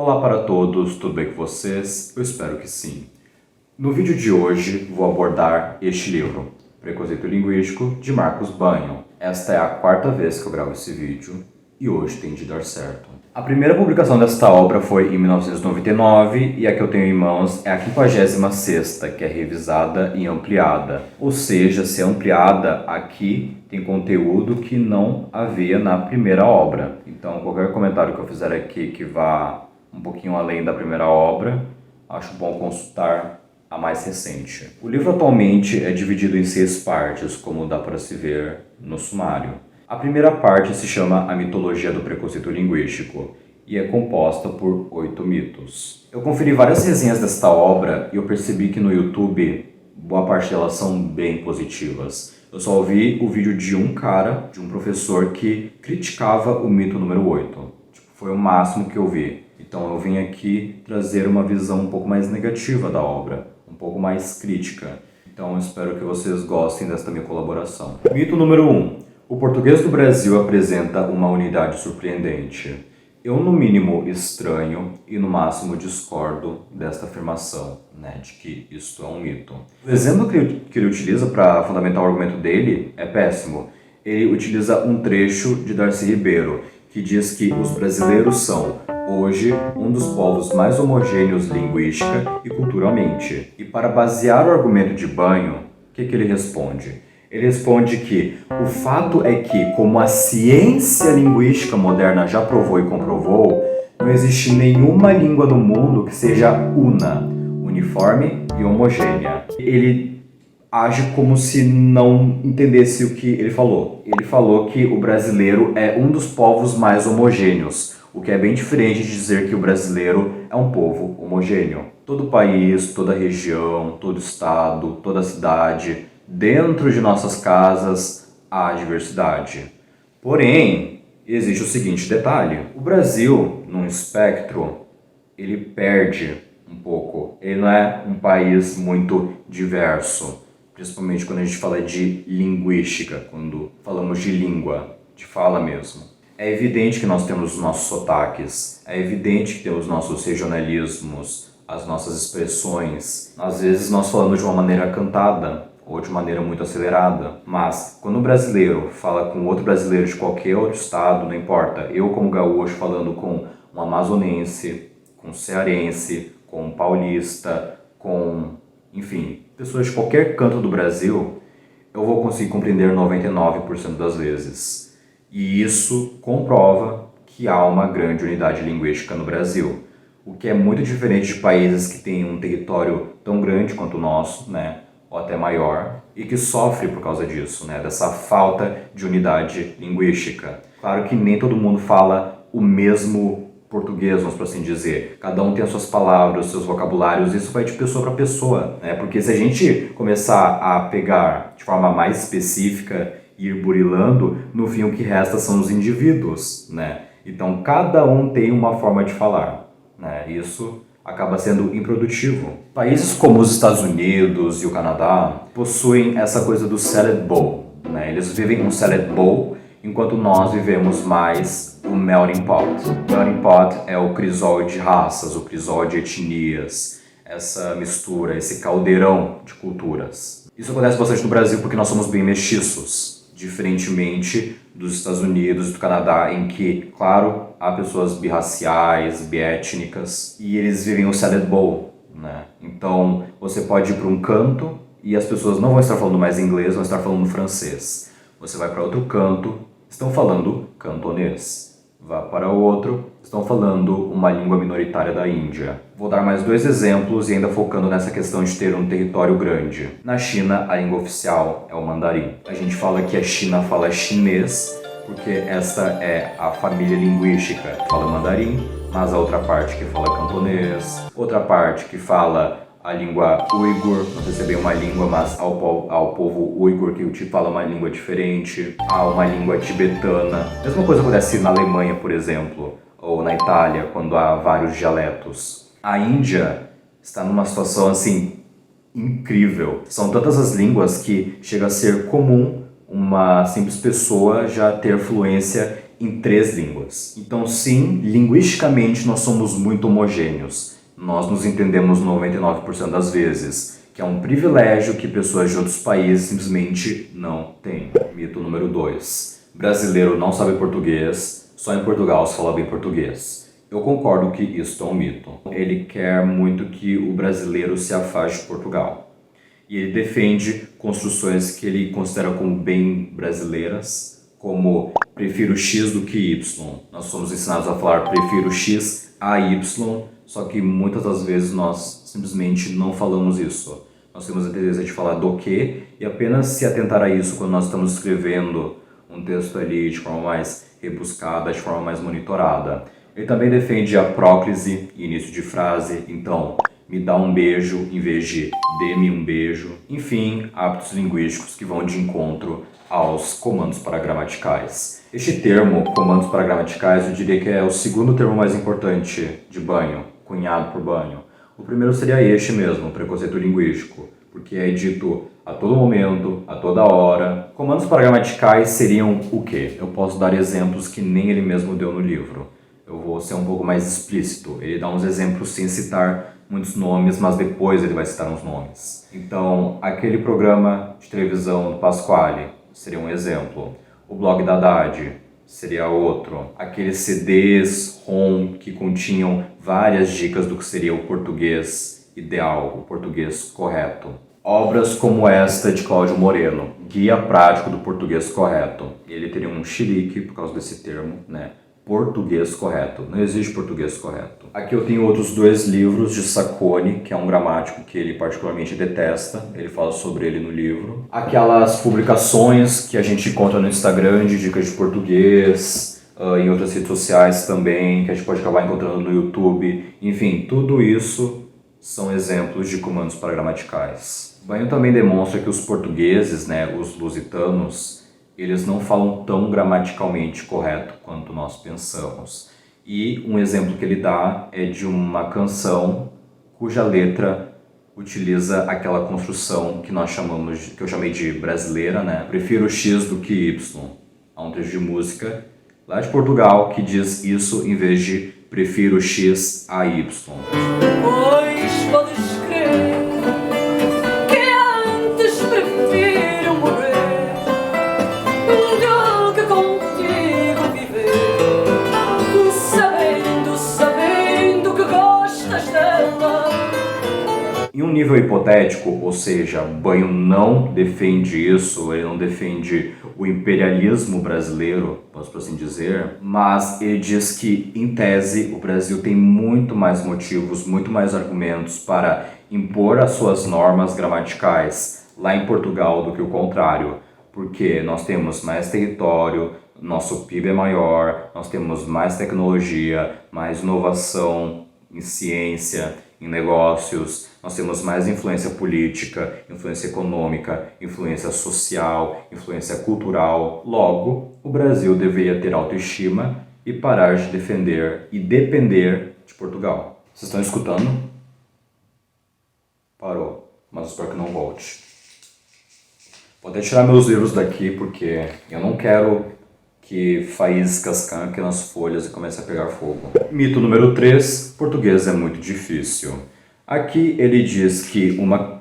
Olá para todos, tudo bem com vocês? Eu espero que sim. No vídeo de hoje vou abordar este livro, Preconceito Linguístico, de Marcos Banho. Esta é a quarta vez que eu gravo esse vídeo e hoje tem de dar certo. A primeira publicação desta obra foi em 1999 e a que eu tenho em mãos é a 56ª, que é revisada e ampliada. Ou seja, se é ampliada, aqui tem conteúdo que não havia na primeira obra. Então, qualquer comentário que eu fizer aqui que vá um pouquinho além da primeira obra, acho bom consultar a mais recente. O livro atualmente é dividido em 6 partes, como dá para se ver no sumário. A primeira parte se chama A Mitologia do Preconceito Linguístico e é composta por 8 mitos. Eu conferi várias resenhas desta obra e eu percebi que no YouTube boa parte delas são bem positivas. Eu só ouvi o vídeo de um cara, de um professor, que criticava o mito número 8. Foi o máximo que eu vi. Então eu vim aqui trazer uma visão um pouco mais negativa da obra, um pouco mais crítica. Então eu espero que vocês gostem desta minha colaboração. Mito número 1. O português do Brasil apresenta uma unidade surpreendente. Eu, no mínimo, estranho e, no máximo, discordo desta afirmação, de que isto é um mito. O exemplo que ele utiliza para fundamentar o argumento dele é péssimo. Ele utiliza um trecho de Darcy Ribeiro, que diz que os brasileiros são, hoje, um dos povos mais homogêneos linguística e culturalmente. E para basear o argumento de Banho, o que ele responde? Ele responde que o fato é que, como a ciência linguística moderna já provou e comprovou, não existe nenhuma língua no mundo que seja una, uniforme e homogênea. Ele age como se não entendesse o que ele falou. Ele falou que o brasileiro é um dos povos mais homogêneos, o que é bem diferente de dizer que o brasileiro é um povo homogêneo. Todo país, toda região, todo estado, toda cidade, dentro de nossas casas há diversidade. Porém, existe o seguinte detalhe. O Brasil, num espectro, ele perde um pouco. Ele não é um país muito diverso, principalmente quando a gente fala de linguística, quando falamos de língua, de fala mesmo. É evidente que nós temos os nossos sotaques, é evidente que temos nossos regionalismos, as nossas expressões. Às vezes nós falamos de uma maneira cantada, ou de maneira muito acelerada. Mas, quando um brasileiro fala com outro brasileiro de qualquer outro estado, não importa, eu como gaúcho falando com um amazonense, com um cearense, com um paulista, enfim, pessoas de qualquer canto do Brasil, eu vou conseguir compreender 99% das vezes. E isso comprova que há uma grande unidade linguística no Brasil, o que é muito diferente de países que têm um território tão grande quanto o nosso, ou até maior, e que sofre por causa disso, dessa falta de unidade linguística. Claro que nem todo mundo fala o mesmo português, vamos por assim dizer. Cada um tem as suas palavras, os seus vocabulários, isso vai de pessoa para pessoa, Porque se a gente começar a pegar de forma mais específica e ir burilando, no fim o que resta são os indivíduos, Então cada um tem uma forma de falar, Isso acaba sendo improdutivo. Países como os Estados Unidos e o Canadá possuem essa coisa do salad bowl, Eles vivem um salad bowl, enquanto nós vivemos mais o melting pot. O melting pot é o crisol de raças, o crisol de etnias, essa mistura, esse caldeirão de culturas. Isso acontece bastante no Brasil porque nós somos bem mestiços, diferentemente dos Estados Unidos e do Canadá, em que, claro, há pessoas birraciais, biétnicas, e eles vivem o salad bowl, Então, você pode ir para um canto e as pessoas não vão estar falando mais inglês, vão estar falando francês. Você vai para outro canto, estão falando cantonês. Vá para o outro, estão falando uma língua minoritária da Índia. Vou dar mais 2 exemplos e ainda focando nessa questão de ter um território grande. Na China, a língua oficial é o mandarim. A gente fala que a China fala chinês, porque essa é a família linguística que fala mandarim, mas a outra parte que fala cantonês, outra parte que fala a língua uigur, não sei se é bem uma língua, mas ao povo uigur que fala uma língua diferente, há uma língua tibetana. A mesma coisa acontece na Alemanha, por exemplo, ou na Itália, quando há vários dialetos. A Índia está numa situação, assim, incrível. São tantas as línguas que chega a ser comum uma simples pessoa já ter fluência em 3 línguas. Então sim, linguisticamente nós somos muito homogêneos. Nós nos entendemos 99% das vezes, que é um privilégio que pessoas de outros países simplesmente não têm. Mito número 2. Brasileiro não sabe português, só em Portugal se fala bem português. Eu concordo que isso é um mito. Ele quer muito que o brasileiro se afaste de Portugal. E ele defende construções que ele considera como bem brasileiras, como prefiro X do que Y. Nós somos ensinados a falar prefiro X a Y, só que muitas das vezes nós simplesmente não falamos isso. Nós temos a tendência de falar do que e apenas se atentar a isso quando nós estamos escrevendo um texto ali de forma mais rebuscada, de forma mais monitorada. Ele também defende a próclise e início de frase, então me dá um beijo em vez de dê-me um beijo. Enfim, hábitos linguísticos que vão de encontro aos comandos paragrammaticais. Este termo, comandos paragrammaticais, eu diria que é o segundo termo mais importante de Banho, cunhado por Banho. O primeiro seria este mesmo, preconceito linguístico, porque é dito a todo momento, a toda hora. Comandos paragrammaticais seriam o quê? Eu posso dar exemplos que nem ele mesmo deu no livro. Eu vou ser um pouco mais explícito. Ele dá uns exemplos sem citar muitos nomes, mas depois ele vai citar uns nomes. Então, aquele programa de televisão do Pasquale seria um exemplo. O blog da Haddad seria outro. Aqueles CDs ROM que continham várias dicas do que seria o português ideal, o português correto. Obras como esta de Cláudio Moreno, Guia Prático do Português Correto. Ele teria um chilique por causa desse termo, né? Português correto. Não existe português correto. Aqui eu tenho outros 2 livros de Sacconi, que é um gramático que ele particularmente detesta. Ele fala sobre ele no livro. Aquelas publicações que a gente encontra no Instagram de dicas de português, em outras redes sociais também, que a gente pode acabar encontrando no YouTube. Enfim, tudo isso são exemplos de comandos paragrammaticais. Banho também demonstra que os portugueses, né, os lusitanos, eles não falam tão gramaticalmente correto quanto nós pensamos. E um exemplo que ele dá é de uma canção cuja letra utiliza aquela construção que nós chamamos, que eu chamei de brasileira, né? Prefiro X do que Y. Há um trecho de música lá de Portugal que diz isso em vez de prefiro X a Y. Pois podes crer que antes prefiro morrer do que contigo viver, sabendo que gostas dela. Em um nível hipotético, ou seja, Banho não defende isso, ele não defende o imperialismo brasileiro, posso assim dizer, mas ele diz que, em tese, o Brasil tem muito mais motivos, muito mais argumentos para impor as suas normas gramaticais lá em Portugal do que o contrário, porque nós temos mais território, nosso PIB é maior, nós temos mais tecnologia, mais inovação em ciência, em negócios, nós temos mais influência política, influência econômica, influência social, influência cultural. Logo, o Brasil deveria ter autoestima e parar de defender e depender de Portugal. Vocês estão escutando? Parou, mas espero que não volte. Vou até tirar meus livros daqui porque eu não quero que faíscas canquem nas folhas e comece a pegar fogo. Mito número 3, português é muito difícil. Aqui ele diz que uma...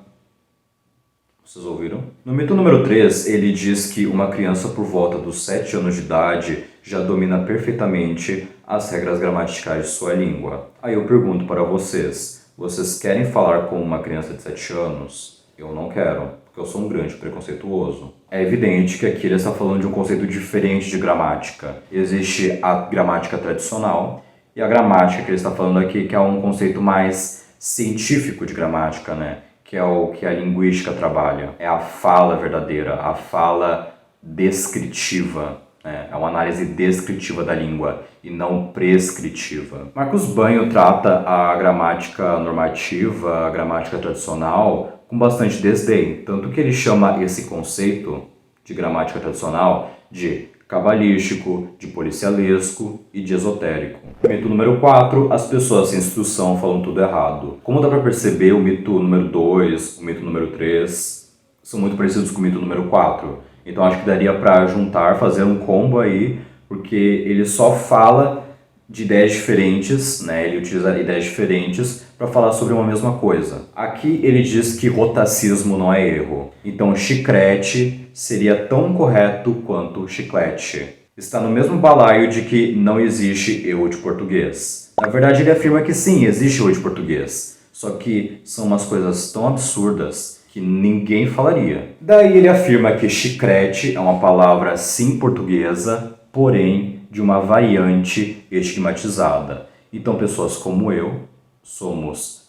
Vocês ouviram? No mito número 3, ele diz que uma criança por volta dos 7 anos de idade já domina perfeitamente as regras gramaticais de sua língua. Aí eu pergunto para vocês, vocês querem falar com uma criança de 7 anos? Eu não quero, porque eu sou um grande preconceituoso. É evidente que aqui ele está falando de um conceito diferente de gramática. Existe a gramática tradicional e a gramática que ele está falando aqui, que é um conceito mais científico de gramática, né? Que é o que a linguística trabalha. É a fala verdadeira, a fala descritiva. É uma análise descritiva da língua e não prescritiva. Marcos Banho trata a gramática normativa, a gramática tradicional, com bastante desdém, tanto que ele chama esse conceito de gramática tradicional de cabalístico, de policialesco e de esotérico. Mito número 4, as pessoas sem instrução falam tudo errado. Como dá para perceber, o mito número 2, o mito número 3 são muito parecidos com o mito número 4. Então acho que daria para juntar, fazer um combo aí porque ele só fala de ideias diferentes, né? Ele utiliza ideias diferentes para falar sobre uma mesma coisa. Aqui ele diz que rotacismo não é erro, então chicrete seria tão correto quanto chiclete. Está no mesmo balaio de que não existe erro de português. Na verdade, ele afirma que sim, existe erro de português, só que são umas coisas tão absurdas que ninguém falaria. Daí ele afirma que chicrete é uma palavra sim portuguesa, porém de uma variante estigmatizada. Então pessoas como eu somos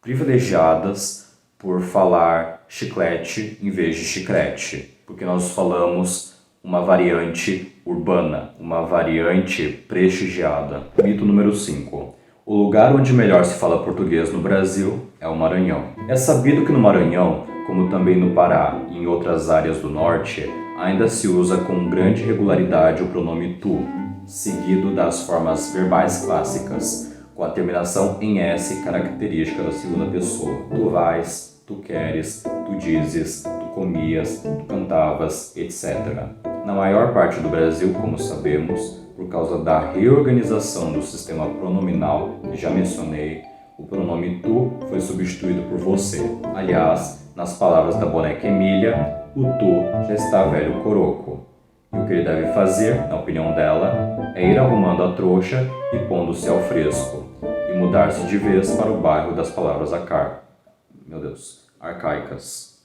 privilegiadas por falar chiclete em vez de chicrete, porque nós falamos uma variante urbana, uma variante prestigiada. Mito número 5. O lugar onde melhor se fala português no Brasil é o Maranhão. É sabido que no Maranhão, como também no Pará e em outras áreas do norte, ainda se usa com grande regularidade o pronome tu, seguido das formas verbais clássicas, com a terminação em S característica da segunda pessoa. Tu vais, tu queres, tu dizes, tu comias, tu cantavas, etc. Na maior parte do Brasil, como sabemos, por causa da reorganização do sistema pronominal que já mencionei, o pronome tu foi substituído por você. Aliás, nas palavras da boneca Emília, o tu já está velho coroco. E o que ele deve fazer, na opinião dela, é ir arrumando a trouxa e pondo-se ao fresco, e mudar-se de vez para o bairro das palavras arcaicas.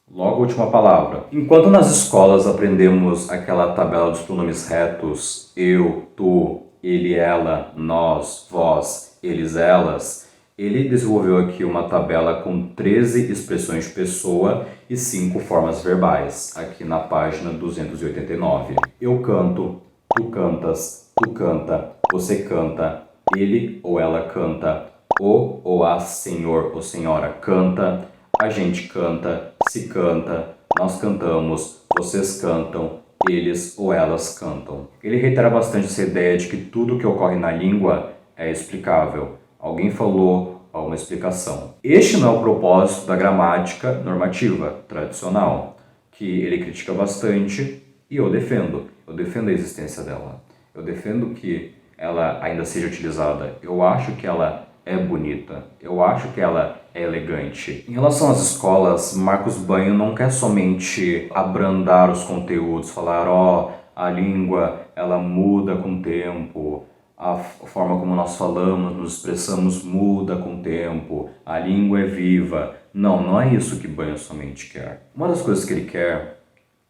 Logo, a última palavra. Enquanto nas escolas aprendemos aquela tabela dos pronomes retos, eu, tu, ele, ela, nós, vós, eles, elas, ele desenvolveu aqui uma tabela com 13 expressões de pessoa e 5 formas verbais, aqui na página 289. Eu canto, tu cantas, tu canta, você canta, ele ou ela canta, o ou a senhor ou senhora canta, a gente canta, se canta, nós cantamos, vocês cantam, eles ou elas cantam. Ele reitera bastante essa ideia de que tudo que ocorre na língua é explicável. Alguém falou, há uma explicação. Este não é o propósito da gramática normativa tradicional, que ele critica bastante e eu defendo. Eu defendo a existência dela. Eu defendo que ela ainda seja utilizada. Eu acho que ela é bonita. Eu acho que ela é elegante. Em relação às escolas, Marcos Banho não quer somente abrandar os conteúdos, falar, a língua ela muda com o tempo, a forma como nós falamos, nos expressamos muda com o tempo, a língua é viva. Não é isso que Banho somente quer. Uma das coisas que ele quer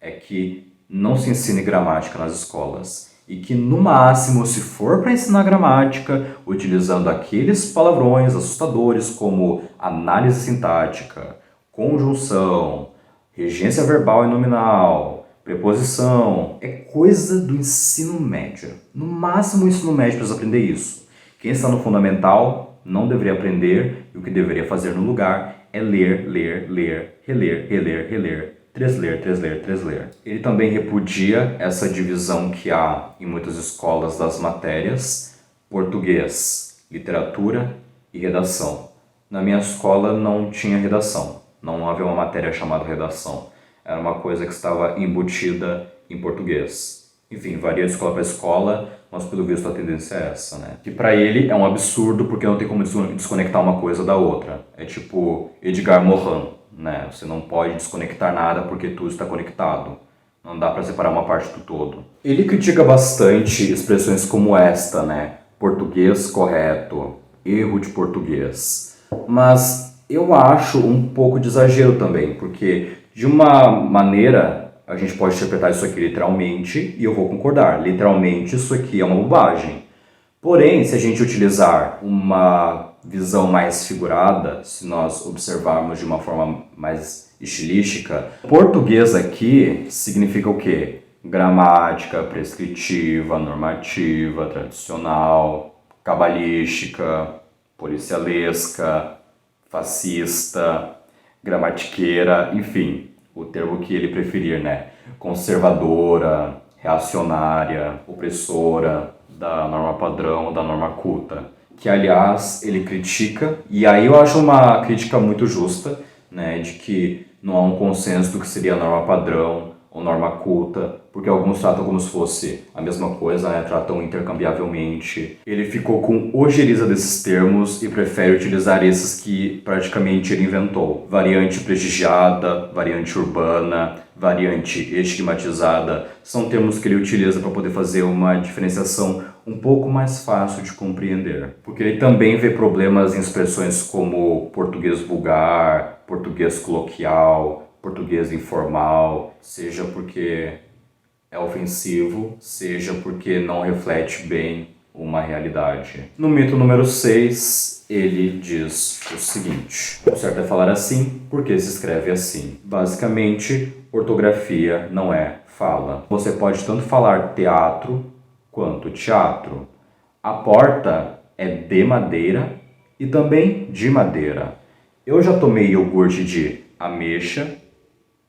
é que não se ensine gramática nas escolas e que, no máximo, se for para ensinar gramática, utilizando aqueles palavrões assustadores como análise sintática, conjunção, regência verbal e nominal, preposição, é coisa do ensino médio. No máximo, o ensino médio precisa aprender isso. Quem está no fundamental não deveria aprender e o que deveria fazer no lugar é ler, reler, reler, tresler. Ele também repudia essa divisão que há em muitas escolas das matérias, português, literatura e redação. Na minha escola não tinha redação, não havia uma matéria chamada redação. Era uma coisa que estava embutida em português. Enfim, varia de escola para escola, mas pelo visto a tendência é essa, né? Que para ele é um absurdo porque não tem como desconectar uma coisa da outra. É tipo Edgar Morin, né? Você não pode desconectar nada porque tudo está conectado. Não dá para separar uma parte do todo. Ele critica bastante expressões como esta, né? Português correto, erro de português. Mas eu acho um pouco de exagero também, porque de uma maneira a gente pode interpretar isso aqui literalmente e eu vou concordar. Literalmente isso aqui é uma bobagem. Porém, se a gente utilizar uma visão mais figurada, se nós observarmos de uma forma mais estilística, português aqui significa o quê? Gramática, prescritiva, normativa, tradicional, cabalística, policialesca, fascista, gramatiqueira, enfim, o termo que ele preferir, né? Conservadora, reacionária, opressora, da norma padrão, da norma culta. Que, aliás, ele critica, e aí eu acho uma crítica muito justa, né? De que não há um consenso do que seria a norma padrão ou norma culta, porque alguns tratam como se fosse a mesma coisa, né? Tratam intercambiavelmente. Ele ficou com ojeriza desses termos e prefere utilizar esses que praticamente ele inventou. Variante prestigiada, variante urbana, variante estigmatizada, são termos que ele utiliza para poder fazer uma diferenciação um pouco mais fácil de compreender. Porque ele também vê problemas em expressões como português vulgar, português coloquial, português informal, seja porque é ofensivo, seja porque não reflete bem uma realidade. No mito número 6, ele diz o seguinte: o certo é falar assim porque se escreve assim. Basicamente, ortografia não é fala. Você pode tanto falar teatro quanto teatro. A porta é de madeira e também de madeira. Eu já tomei iogurte de ameixa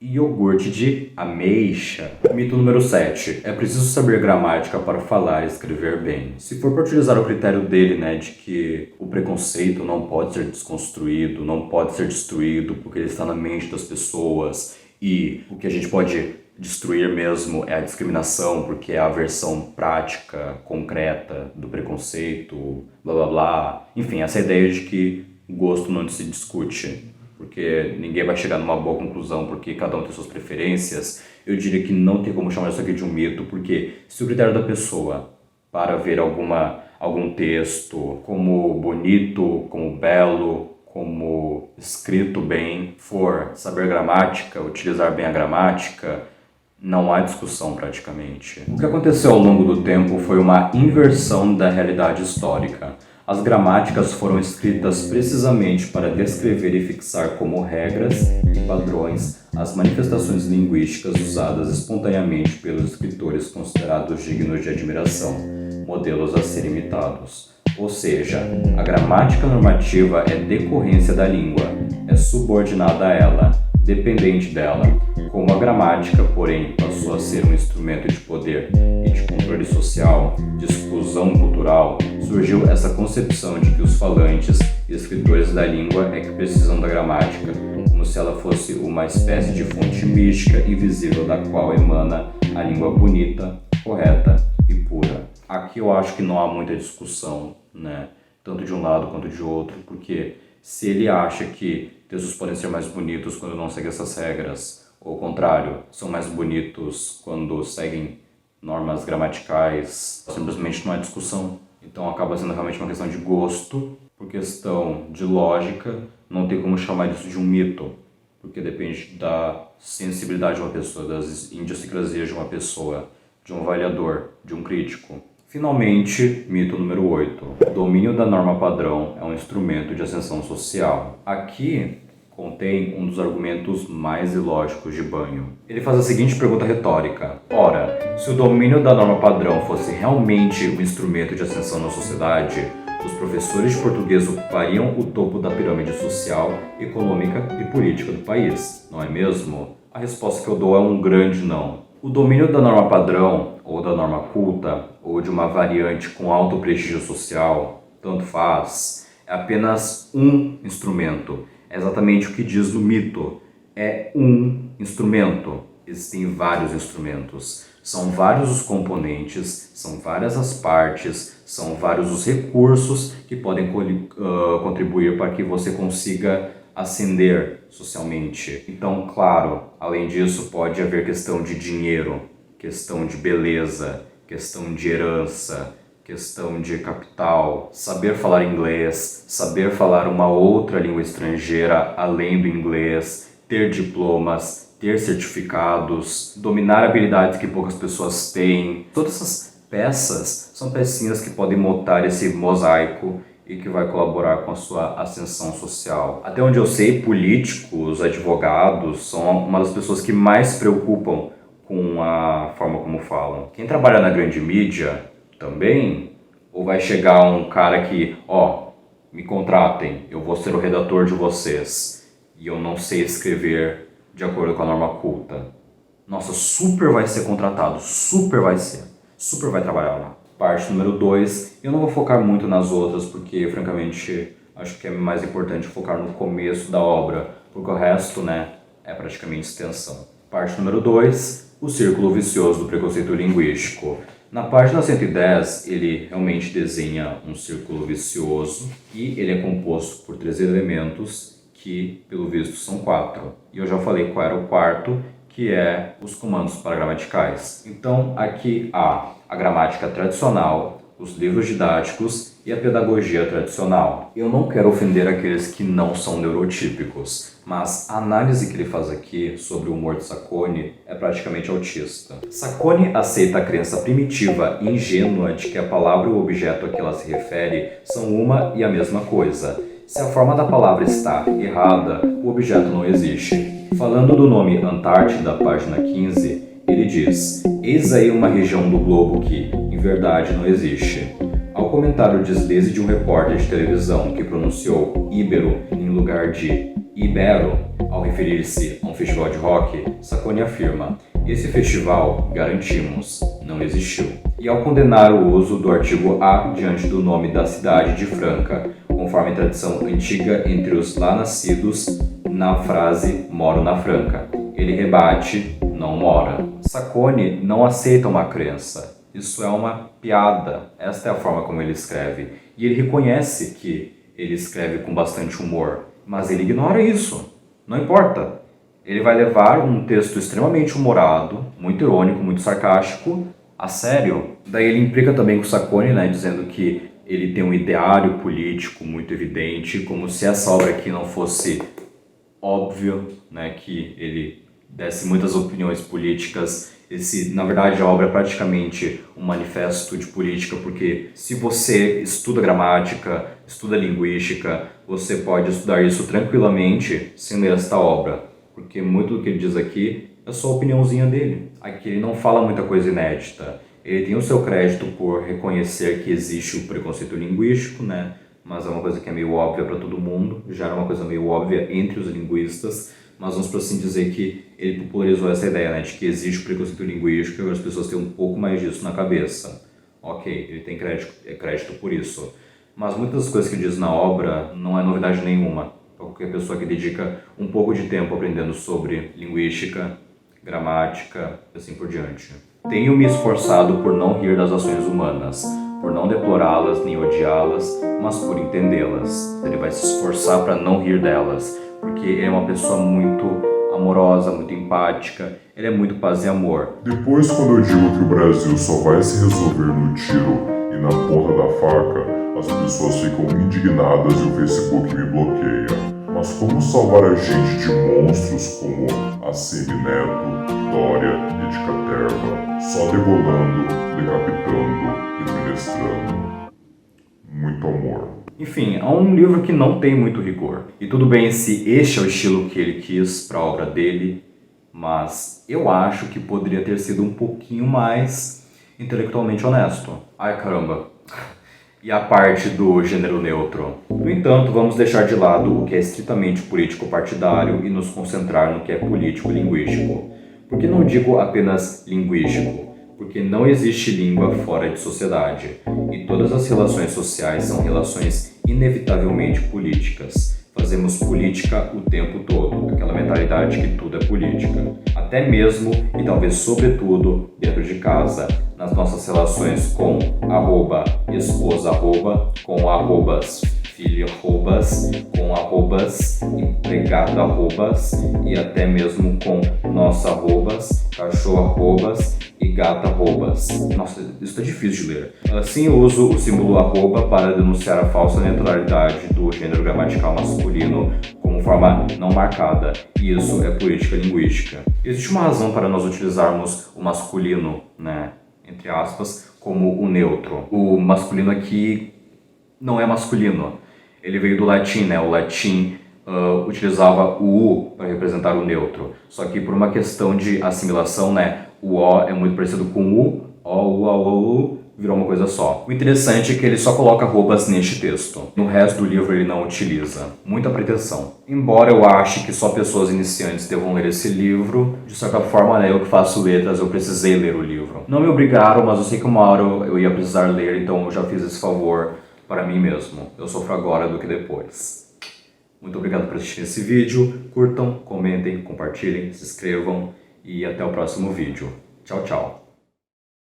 e iogurte de ameixa. Mito número 7. É preciso saber gramática para falar e escrever bem. Se for para utilizar o critério dele, né, de que o preconceito não pode ser desconstruído, não pode ser destruído porque ele está na mente das pessoas e o que a gente pode destruir mesmo é a discriminação, porque é a versão prática, concreta do preconceito, blá blá blá. Enfim, essa ideia de que gosto não se discute, porque ninguém vai chegar numa boa conclusão, porque cada um tem suas preferências. Eu diria que não tem como chamar isso aqui de um mito, porque se o critério da pessoa para ver algum texto como bonito, como belo, como escrito bem, for saber gramática, utilizar bem a gramática, não há discussão praticamente. O que aconteceu ao longo do tempo foi uma inversão da realidade histórica. As gramáticas foram escritas precisamente para descrever e fixar como regras e padrões as manifestações linguísticas usadas espontaneamente pelos escritores considerados dignos de admiração, modelos a serem imitados. Ou seja, a gramática normativa é decorrência da língua, é subordinada a ela, dependente dela. Como a gramática, porém, passou a ser um instrumento de poder e de controle social, de exclusão cultural, surgiu essa concepção de que os falantes e escritores da língua é que precisam da gramática, como se ela fosse uma espécie de fonte mística e visível da qual emana a língua bonita, correta e pura. Aqui eu acho que não há muita discussão, né? Tanto de um lado quanto de outro, porque se ele acha que textos podem ser mais bonitos quando não seguem essas regras, ou ao contrário, são mais bonitos quando seguem normas gramaticais, simplesmente não há discussão. Então acaba sendo realmente uma questão de gosto, por questão de lógica, não tem como chamar isso de um mito, porque depende da sensibilidade de uma pessoa, das idiosincrasias de uma pessoa, de um avaliador, de um crítico. Finalmente, mito número 8. O domínio da norma padrão é um instrumento de ascensão social. Aqui contém um dos argumentos mais ilógicos de Banho. Ele faz a seguinte pergunta retórica: ora, se o domínio da norma padrão fosse realmente um instrumento de ascensão na sociedade, os professores de português ocupariam o topo da pirâmide social, econômica e política do país, não é mesmo? A resposta que eu dou é um grande não. O domínio da norma padrão, ou da norma culta, ou de uma variante com alto prestígio social, tanto faz, é apenas um instrumento. É exatamente o que diz no mito. É um instrumento. Existem vários instrumentos. São vários os componentes, são várias as partes, são vários os recursos que podem contribuir para que você consiga ascender socialmente. Então, claro, além disso, pode haver questão de dinheiro, questão de beleza, questão de herança, questão de capital, saber falar inglês, saber falar uma outra língua estrangeira além do inglês, ter diplomas, ter certificados, dominar habilidades que poucas pessoas têm. Todas essas peças são pecinhas que podem montar esse mosaico e que vai colaborar com a sua ascensão social. Até onde eu sei, políticos, advogados são uma das pessoas que mais se preocupam com a forma como falam. Quem trabalha na grande mídia também, ou vai chegar um cara que, me contratem, eu vou ser o redator de vocês e eu não sei escrever de acordo com a norma culta. Nossa, super vai ser contratado, super vai trabalhar lá. Parte número 2, eu não vou focar muito nas outras porque, francamente, acho que é mais importante focar no começo da obra, porque o resto, é praticamente extensão. Parte número 2, o círculo vicioso do preconceito linguístico. Na página 110, ele realmente desenha um círculo vicioso e ele é composto por 3 elementos que, pelo visto, são 4. E eu já falei qual era o quarto, que é os comandos paragramaticais. Então, aqui há a gramática tradicional, os livros didáticos e a pedagogia tradicional. Eu não quero ofender aqueles que não são neurotípicos, mas a análise que ele faz aqui sobre o humor de Sacconi é praticamente autista. Sacconi aceita a crença primitiva e ingênua de que a palavra e o objeto a que ela se refere são uma e a mesma coisa. Se a forma da palavra está errada, o objeto não existe. Falando do nome Antártida, página 15, ele diz: eis aí uma região do globo que, em verdade, não existe. Ao comentar o deslize de um repórter de televisão que pronunciou Íbero em lugar de Ibero, ao referir-se a um festival de rock, Sacconi afirma: esse festival, garantimos, não existiu. E ao condenar o uso do artigo A diante do nome da cidade de Franca, conforme a tradição antiga entre os lá nascidos, na frase moro na Franca, ele rebate: não mora. Sacconi não aceita uma crença. Isso é uma piada. Esta é a forma como ele escreve. E ele reconhece que ele escreve com bastante humor, mas ele ignora isso. Não importa. Ele vai levar um texto extremamente humorado, muito irônico, muito sarcástico, a sério. Daí ele implica também com Sacconi, dizendo que ele tem um ideário político muito evidente, como se essa obra aqui não fosse óbvio, que ele desse muitas opiniões políticas. Na verdade, a obra é praticamente um manifesto de política, porque se você estuda gramática, estuda linguística, você pode estudar isso tranquilamente sem ler esta obra, porque muito do que ele diz aqui é só a opiniãozinha dele. Aqui ele não fala muita coisa inédita. Ele tem o seu crédito por reconhecer que existe o preconceito linguístico, mas é uma coisa que é meio óbvia para todo mundo, já era uma coisa meio óbvia entre os linguistas, mas vamos por assim dizer que ele popularizou essa ideia, de que existe o preconceito linguístico e as pessoas têm um pouco mais disso na cabeça. Ok, ele tem crédito por isso. Mas muitas das coisas que ele diz na obra não é novidade nenhuma para qualquer pessoa que dedica um pouco de tempo aprendendo sobre linguística, gramática e assim por diante. Tenho me esforçado por não rir das ações humanas, por não deplorá-las nem odiá-las, mas por entendê-las. Ele vai se esforçar para não rir delas, porque ele é uma pessoa muito amorosa, muito empática, ele é muito paz e amor. Depois, quando eu digo que o Brasil só vai se resolver no tiro e na ponta da faca, as pessoas ficam indignadas e o Facebook me bloqueia. Mas como salvar a gente de monstros como ACM Neto, Dória e de Caterva, só debolando, decapitando e defenestrando? Muito amor. Enfim, é um livro que não tem muito rigor. E tudo bem se este é o estilo que ele quis para a obra dele, mas eu acho que poderia ter sido um pouquinho mais intelectualmente honesto. Ai caramba. E a parte do gênero neutro. No entanto, vamos deixar de lado o que é estritamente político-partidário e nos concentrar no que é político-linguístico. Por que não digo apenas linguístico? Porque não existe língua fora de sociedade, e todas as relações sociais são relações inevitavelmente políticas. Fazemos política o tempo todo, aquela mentalidade que tudo é política. Até mesmo, e talvez sobretudo, dentro de casa, nas nossas relações com esposa, com arrobas, filho, arrobas, com arrobas, empregado, arrobas, e até mesmo com nossa, arrobas, cachorro, arrobas, e gata, arrobas. Nossa, isso tá difícil de ler. Assim, eu uso o símbolo arroba para denunciar a falsa neutralidade do gênero gramatical masculino como forma não marcada. E isso é política linguística. Existe uma razão para nós utilizarmos o masculino, entre aspas, como o neutro. O masculino aqui não é masculino. Ele veio do latim, O latim utilizava o U para representar o neutro. Só que por uma questão de assimilação, o O é muito parecido com o U, virou uma coisa só. O interessante é que ele só coloca arrobas neste texto. No resto do livro ele não utiliza. Muita pretensão. Embora eu ache que só pessoas iniciantes devam ler esse livro, de certa forma, eu que faço letras, eu precisei ler o livro. Não me obrigaram, mas eu sei que uma hora eu ia precisar ler, então eu já fiz esse favor para mim mesmo. Eu sofro agora do que depois. Muito obrigado por assistir esse vídeo. Curtam, comentem, compartilhem, se inscrevam e até o próximo vídeo. Tchau, tchau!